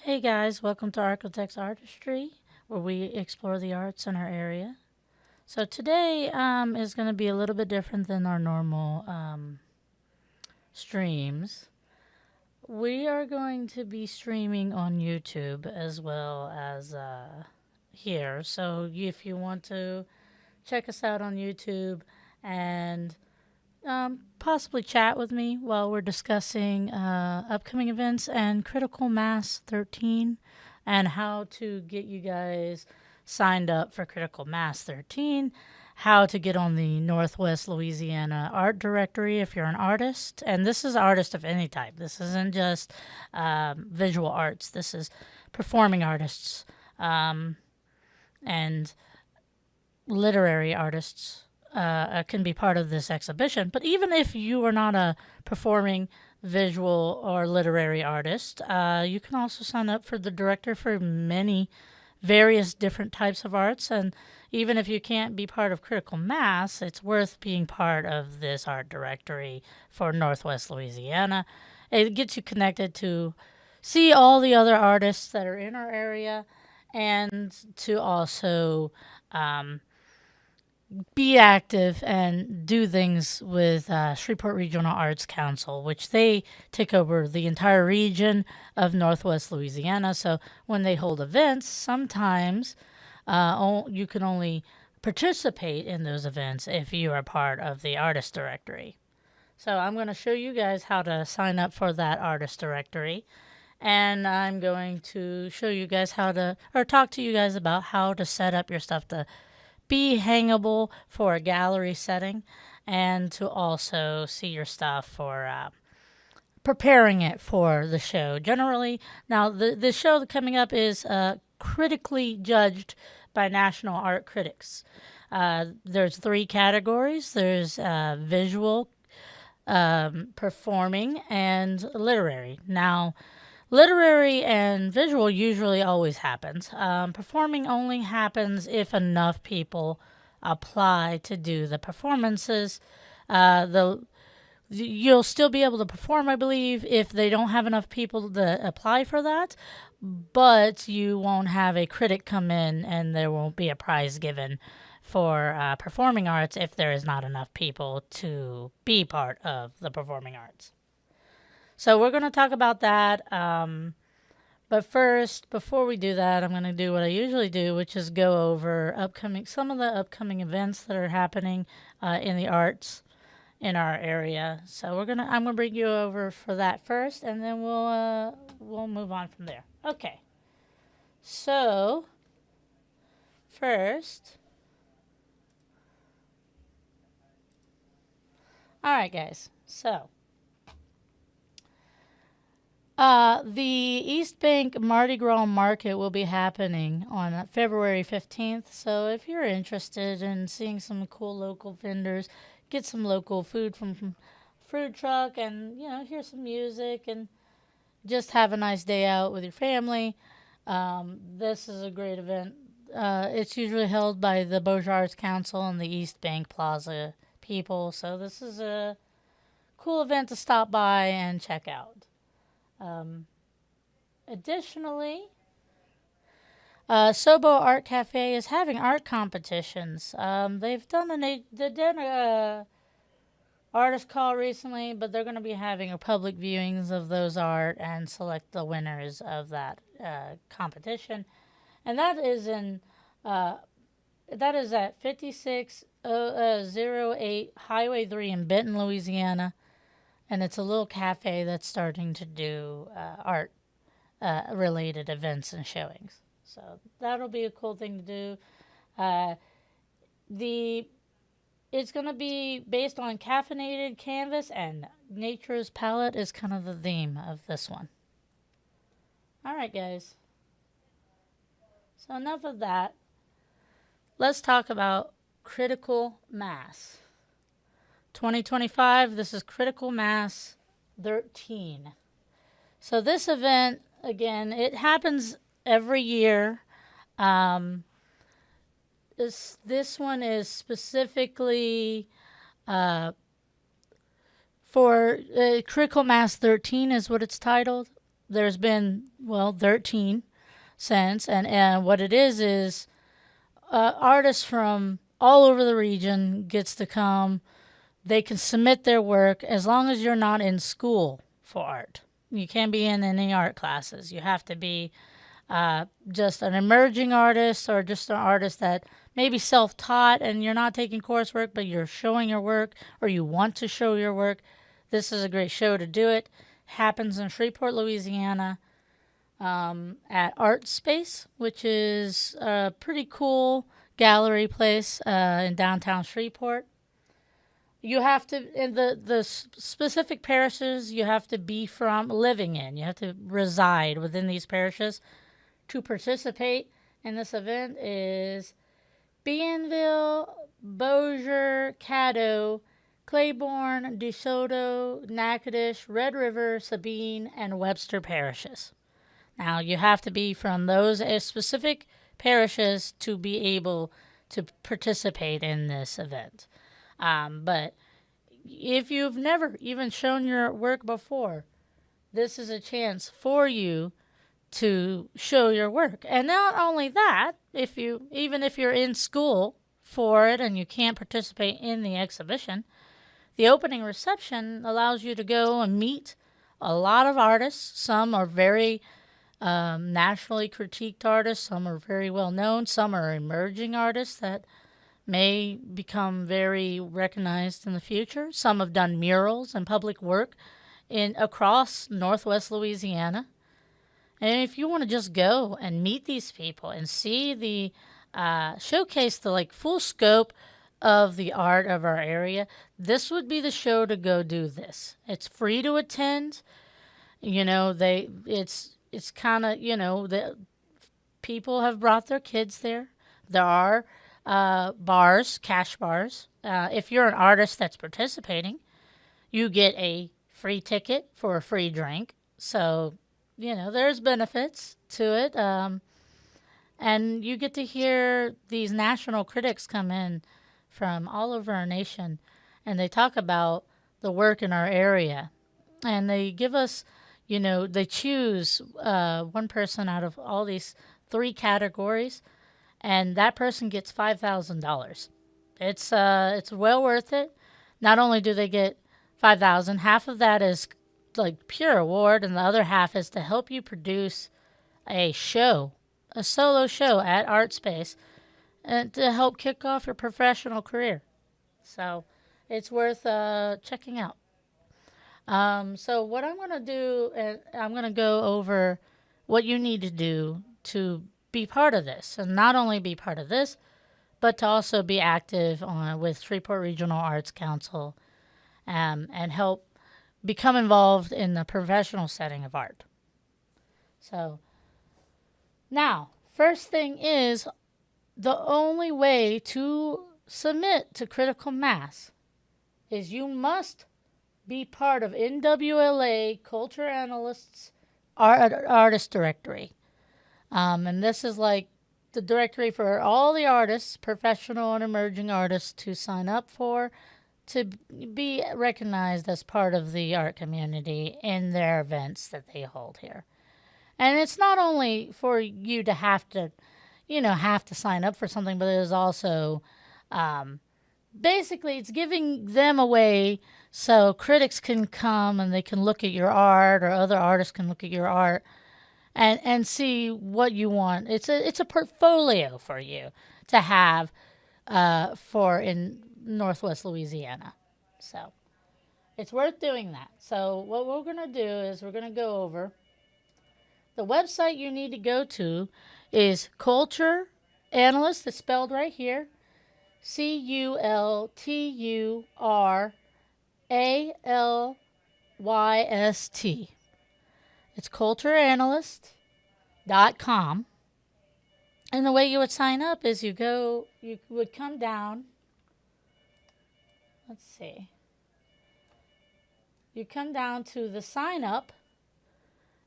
Hey guys, welcome to ArkLaTex Artistry, where we explore the arts in our area. So today is going to be a little bit different than our normal streams. We are going to be streaming on YouTube as well as here. So if you want to check us out on YouTube and possibly chat with me while we're discussing upcoming events and Critical Mass 13 and how to get you guys signed up for Critical Mass 13, how to get on the Northwest Louisiana Art Directory if you're an artist. And this is artist of any type. This isn't just visual arts. This is performing artists and literary artists can be part of this exhibition. But even if you are not a performing visual or literary artist, you can also sign up for the director for many various different types of arts. And even if you can't be part of Critical Mass, it's worth being part of this art directory for Northwest Louisiana. It gets you connected to see all the other artists that are in our area and to also be active and do things with Shreveport Regional Arts Council, which they take over the entire region of Northwest Louisiana. So when they hold events, sometimes you can only participate in those events if you are part of the artist directory. So I'm going to show you guys how to sign up for that artist directory. And I'm going to show you guys how to, or talk to you guys about how to set up your stuff to be hangable for a gallery setting and to also see your stuff for preparing it for the show. Generally, now the show coming up is critically judged by national art critics. There's three categories. There's visual, performing, and literary. Now, literary and visual usually always happens. Performing only happens if enough people apply to do the performances. You'll still be able to perform, I believe, if they don't have enough people to apply for that, but you won't have a critic come in and there won't be a prize given for performing arts if there is not enough people to be part of the performing arts. So we're going to talk about that. But first, before we do that, I'm going to do what I usually do, which is go over some of the upcoming events that are happening in the arts in our area. So I'm gonna bring you over for that first, and then we'll move on from there. Okay. So first, all right, guys. So. The East Bank Mardi Gras Market will be happening on February 15th. So if you're interested in seeing some cool local vendors, get some local food from food truck and, hear some music and just have a nice day out with your family. This is a great event. It's usually held by the Beaux Arts Council and the East Bank Plaza people. So this is a cool event to stop by and check out. Additionally, Sobo Art Cafe is having art competitions. They've done a artist call recently, but they're going to be having a public viewings of those art and select the winners of that competition. And that is at 5608 Highway 3 in Benton, Louisiana. And it's a little cafe that's starting to do art related events and showings. So that'll be a cool thing to do. It's going to be based on caffeinated canvas, and nature's palette is kind of the theme of this one. All right, guys. So enough of that. Let's talk about Critical Mass. 2025, this is Critical Mass 13. So this event, again, it happens every year. This one is specifically for Critical Mass 13 is what it's titled. there's been, 13 since. And what it is artists from all over the region gets to come. They can submit their work as long as you're not in school for art. You can't be in any art classes. You have to be just an emerging artist, or just an artist that maybe self-taught and you're not taking coursework, but you're showing your work, or you want to show your work. This is a great show to do it. Happens in Shreveport, Louisiana, at Art Space, which is a pretty cool gallery place in downtown Shreveport. You have to, in the specific parishes you have to be from, living in. You have to reside within these parishes to participate in this event is Bienville, Bossier, Caddo, Claiborne, DeSoto, Natchitoches, Red River, Sabine, and Webster parishes. Now, you have to be from those specific parishes to be able to participate in this event. But if you've never even shown your work before, this is a chance for you to show your work. And not only that, even if you're in school for it and you can't participate in the exhibition, the opening reception allows you to go and meet a lot of artists. Some are very nationally critiqued artists, some are very well known, some are emerging artists that may become very recognized in the future. Some have done murals and public work across Northwest Louisiana. And if you want to just go and meet these people and see the showcase the full scope of the art of our area, this would be the show to go do this. It's free to attend. It's kind of, the people have brought their kids there. There are bars, cash bars. If you're an artist that's participating, you get a free ticket for a free drink. So, there's benefits to it. And you get to hear these national critics come in from all over our nation, and they talk about the work in our area. And they give us, they choose one person out of all these 3 categories, and that person gets $5,000. It's well worth it. Not only do they get $5,000, half of that is pure award, and the other half is to help you produce a show, a solo show at Art Space, and to help kick off your professional career. So it's worth checking out. So what I'm going to do, I'm going to go over what you need to do to be part of this, and not only be part of this, but to also be active with Shreveport Regional Arts Council, and help become involved in the professional setting of art. So now, first thing is, the only way to submit to critical mass is you must be part of NWLA Culture Analysts Artist Directory. And this is the directory for all the artists, professional and emerging artists, to sign up for, to be recognized as part of the art community in their events that they hold here. And it's not only for you to have to sign up for something, but it is also, basically, it's giving them a way so critics can come and they can look at your art, or other artists can look at your art and see what you want. It's a portfolio for you to have for in Northwest Louisiana. So it's worth doing that. So what we're going to do is we're going to go over the website you need to go to is Culture Analyst. It's spelled right here, CULTURALYST. It's cultureanalyst.com. And the way you would sign up is you would come down. Let's see. You come down to the sign up.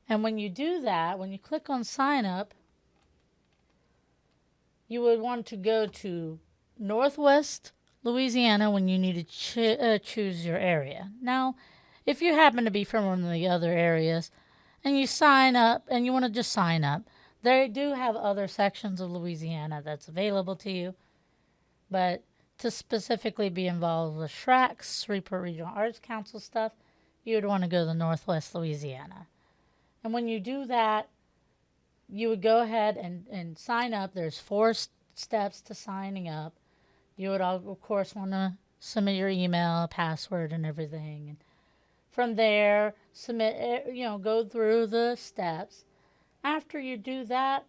And when you do that, when you click on sign up, you would want to go to Northwest Louisiana when you need to choose your area. Now, if you happen to be from one of the other areas, and you sign up, and you want to just sign up. They do have other sections of Louisiana that's available to you, but to specifically be involved with SHRAC's, Shreveport Regional Arts Council stuff, you would want to go to Northwest Louisiana. And when you do that, you would go ahead and sign up. There's 4 steps to signing up. You would, all, of course, want to submit your email, password, and everything. And from there, go through the steps. After you do that,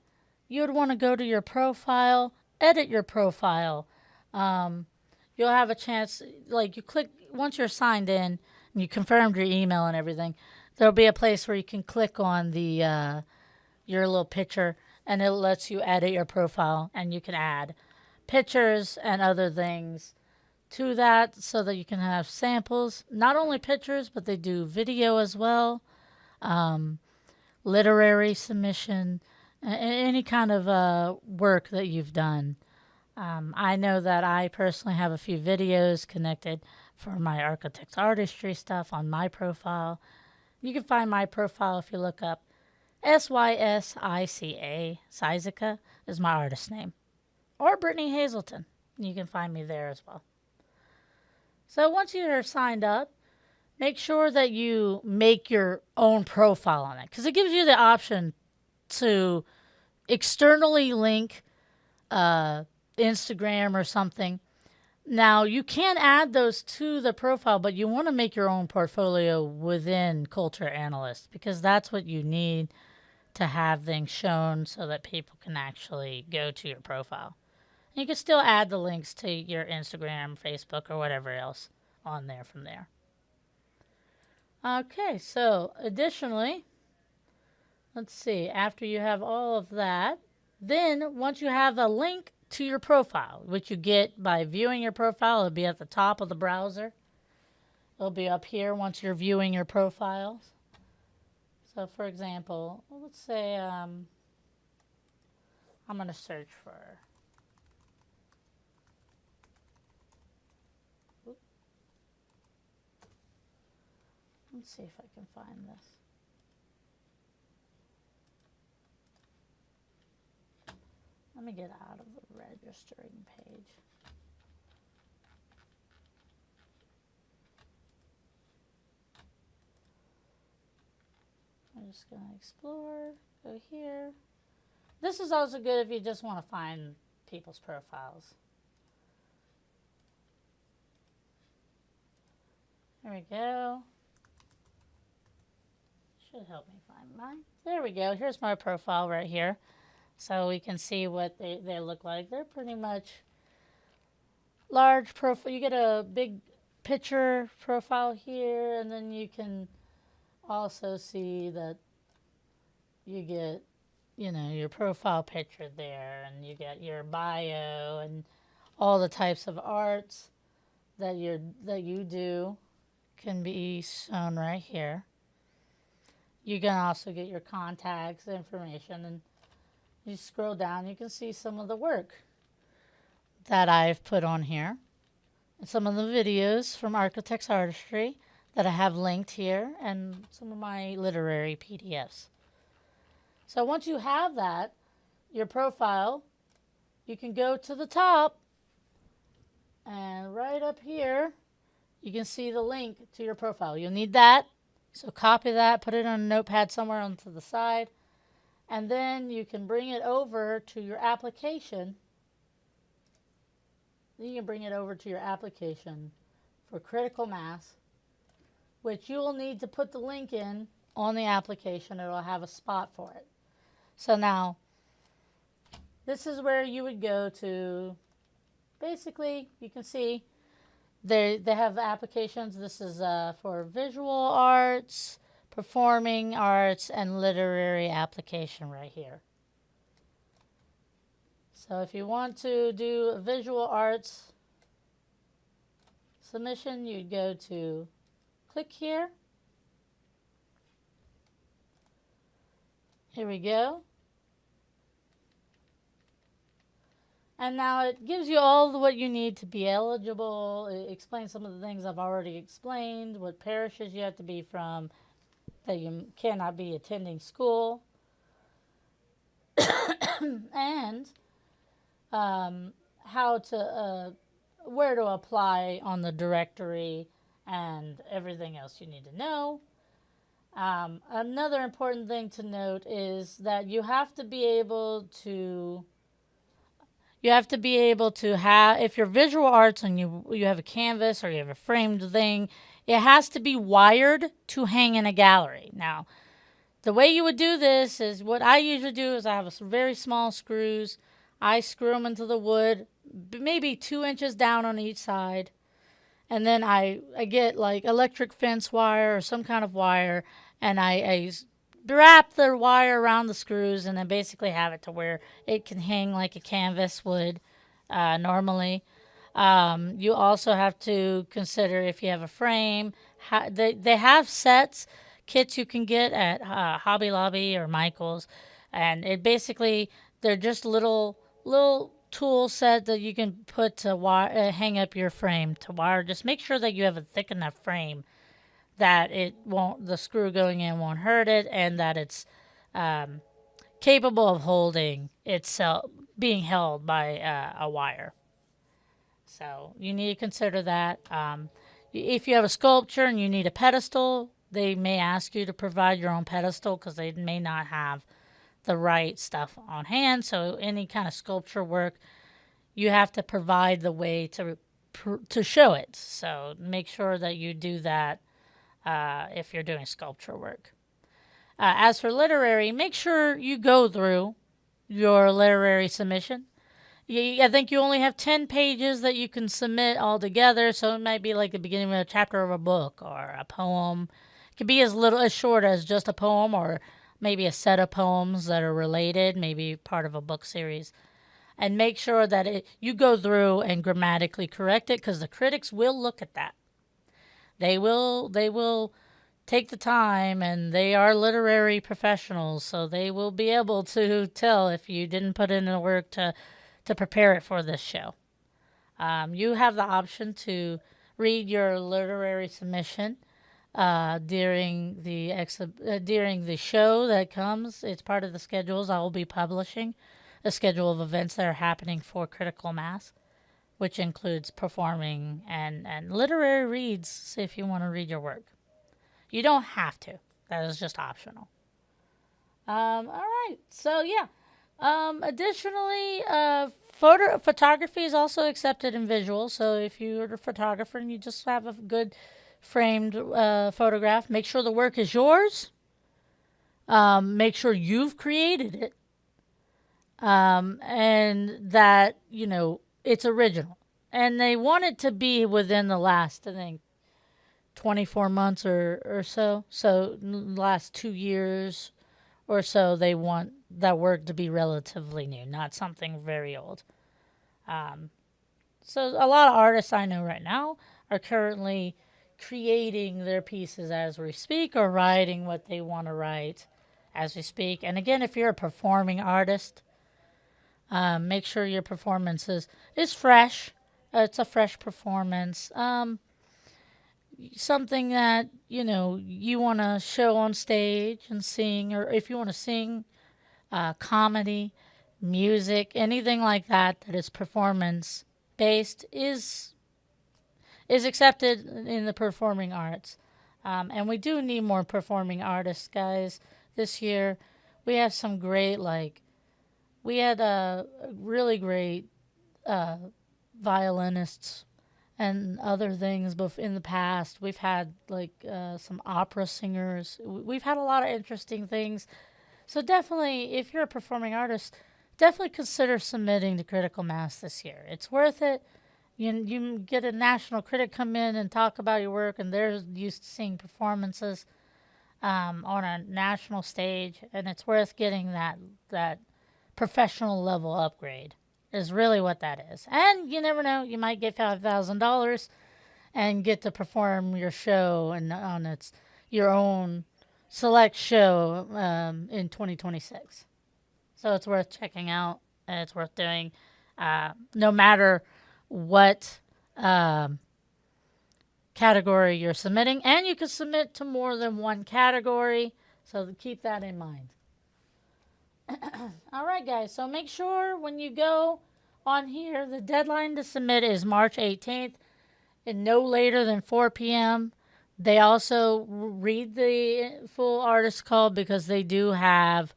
you would want to go to your profile, edit your profile. You'll have a chance, like you click, once you're signed in and you confirmed your email and everything, there'll be a place where you can click on the your little picture, and it lets you edit your profile, and you can add pictures and other things to that so that you can have samples, not only pictures, but they do video as well, literary submission, any kind of work that you've done. I know that I personally have a few videos connected for my ArkLaTex Artistry stuff on my profile. You can find my profile if you look up SYSICA. Syzica is my artist name. Or Brittney Hazelton. You can find me there as well. So once you're signed up, make sure that you make your own profile on it, because it gives you the option to externally link Instagram or something. Now, you can add those to the profile, but you want to make your own portfolio within Culture Analyst, because that's what you need to have things shown so that people can actually go to your profile. And you can still add the links to your Instagram, Facebook, or whatever else on there from there. Okay, so additionally, let's see, after you have all of that, then once you have a link to your profile, which you get by viewing your profile, it'll be at the top of the browser. It'll be up here once you're viewing your profiles. So for example, let's say I'm going to search for, let's see if I can find this. Let me get out of the registering page. I'm just going to explore, go here. This is also good if you just want to find people's profiles. There we go. Should help me find mine. There we go. Here's my profile right here. So we can see what they look like. They're pretty much large profile. You get a big picture profile here, and then you can also see that you get, your profile picture there, and you get your bio and all the types of arts that you do can be shown right here. You can also get your contacts information, and you scroll down, you can see some of the work that I've put on here, and some of the videos from ArkLaTex Artistry that I have linked here, and some of my literary PDFs. So once you have that, your profile, you can go to the top, and right up here, you can see the link to your profile. You'll need that, so copy that, put it on a notepad somewhere onto the side, and then you can bring it over to your application. Then you can bring it over to your application for critical mass, which you will need to put the link in on the application. It will have a spot for it. So now, this is where you would go to, basically, you can see they have applications. This is for visual arts, performing arts, and literary application right here. So if you want to do a visual arts submission, you'd go to click here. Here we go. And now it gives you all what you need to be eligible. It explains some of the things I've already explained, what parishes you have to be from, that you cannot be attending school, and how to where to apply on the directory and everything else you need to know. Another important thing to note is that have, if you're visual arts and you have a canvas or you have a framed thing, it has to be wired to hang in a gallery. Now, the way you would do this is, what I usually do is I have some very small screws. I screw them into the wood, maybe 2 inches down on each side. And then I get like electric fence wire or some kind of wire, and I wrap the wire around the screws, and then basically have it to where it can hang like a canvas would normally. You also have to consider if you have a frame. They have kits you can get at Hobby Lobby or Michael's, and they're just little tool set that you can put to hang up your frame to wire. Just make sure that you have a thick enough frame that the screw going in won't hurt it, and that it's capable of holding itself, being held by a wire. So you need to consider that. If you have a sculpture and you need a pedestal, they may ask you to provide your own pedestal because they may not have the right stuff on hand. So any kind of sculpture work, you have to provide the way to show it. So make sure that you do that if you're doing sculpture work. As for literary, make sure you go through your literary submission. I think you only have 10 pages that you can submit all together, so it might be like the beginning of a chapter of a book or a poem. It could be as short as just a poem, or maybe a set of poems that are related, maybe part of a book series. And make sure that you go through and grammatically correct it, because the critics will look at that. They will take the time, and they are literary professionals, so they will be able to tell if you didn't put in the work to prepare it for this show. You have the option to read your literary submission during the show that comes. It's part of the schedules. I will be publishing a schedule of events that are happening for Critical Mass, which includes performing and literary reads if you want to read your work. You don't have to. That is just optional. All right. So, yeah. Additionally, photography is also accepted in visual. So if you're a photographer and you just have a good framed photograph, make sure the work is yours. Make sure you've created it. And that, it's original. And they want it to be within the last, I think, 24 months or so. So last 2 years or so, they want that work to be relatively new, not something very old. So a lot of artists I know right now are currently creating their pieces as we speak, or writing what they want to write as we speak. And again, if you're a performing artist, make sure your performance is fresh. It's a fresh performance. Something that, you want to show on stage and sing, or if you want to sing, comedy, music, anything like that is performance based is accepted in the performing arts. And we do need more performing artists, guys. This year, we have some great, we had really great violinists and other things in the past. We've had some opera singers. We've had a lot of interesting things. So definitely, if you're a performing artist, definitely consider submitting to Critical Mass this year. It's worth it. You get a national critic come in and talk about your work, and they're used to seeing performances on a national stage, and it's worth getting that professional level upgrade. Is really what that is. And you never know, you might get $5,000 and get to perform your show on your own select show in 2026. So it's worth checking out, and it's worth doing. No matter what category you're submitting, and you can submit to more than one category, so keep that in mind. All right, guys, so make sure when you go on here, the deadline to submit is March 18th and no later than 4 p.m. They also read the full artist call because they do have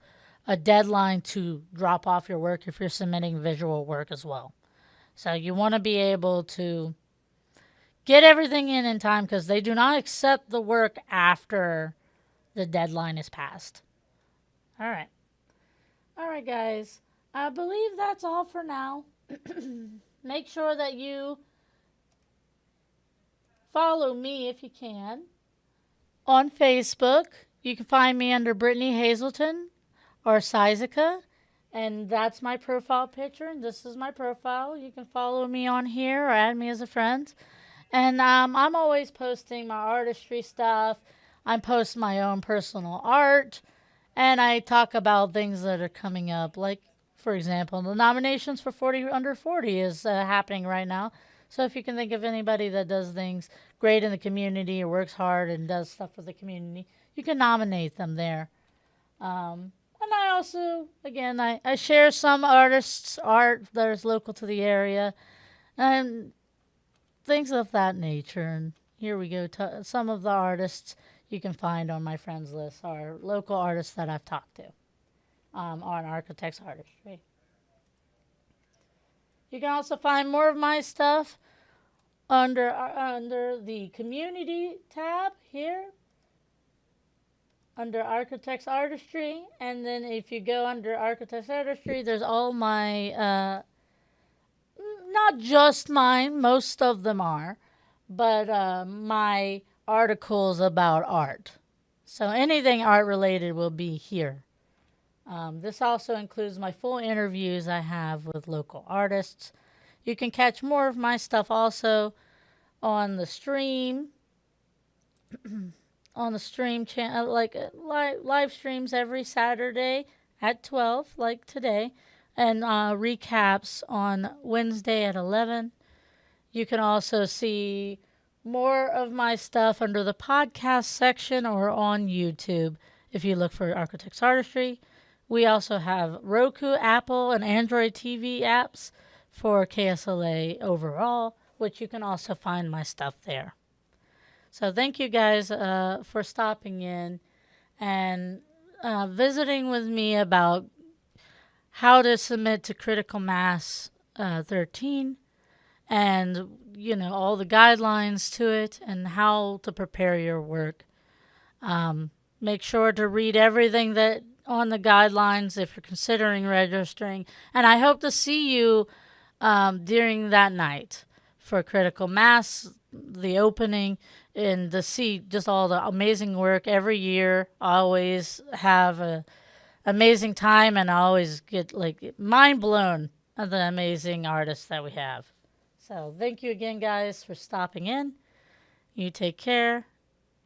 a deadline to drop off your work if you're submitting visual work as well. So you want to be able to get everything in time because they do not accept the work after the deadline is passed. All right. All right, guys. I believe that's all for now. Make sure that you follow me if you can on Facebook. You can find me under Brittney Hazelton or Sizica, and that's my profile picture, and this is my profile. You can follow me on here or add me as a friend. And I'm always posting my artistry stuff. I post my own personal art, and I talk about things that are coming up. Like, for example, the nominations for 40 Under 40 is happening right now. So if you can think of anybody that does things great in the community or works hard and does stuff for the community, you can nominate them there. And I also, again, I share some artists' art that is local to the area and things of that nature. And here we go. Some of the artists you can find on my friends list are local artists that I've talked to on ArkLaTex Artistry. You can also find more of my stuff under the community tab here, under ArkLaTex Artistry. And then if you go under ArkLaTex Artistry, there's all my, not just mine, most of them are, but my articles about art. So anything art related will be here. This also includes my full interviews I have with local artists. You can catch more of my stuff also on the stream, on the stream channel, like live streams every Saturday at 12, like today, and recaps on Wednesday at 11. You can also see more of my stuff under the podcast section or on YouTube if you look for ArkLaTex Artistry. We also have Roku, Apple, and Android TV apps for KSLA overall, which you can also find my stuff there. So thank you guys for stopping in and visiting with me about how to submit to Critical Mass 13 and, all the guidelines to it and how to prepare your work. Make sure to read everything that on the guidelines if you're considering registering. And I hope to see you during that night for Critical Mass, the opening, and to see just all the amazing work every year. I always have an amazing time, and I always get mind blown at the amazing artists that we have. So thank you again, guys, for stopping in. You take care.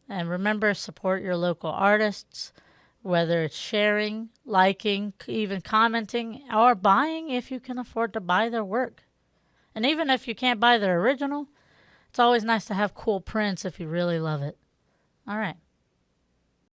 And remember, support your local artists, whether it's sharing, liking, even commenting, or buying if you can afford to buy their work. And even if you can't buy their original, it's always nice to have cool prints if you really love it. All right.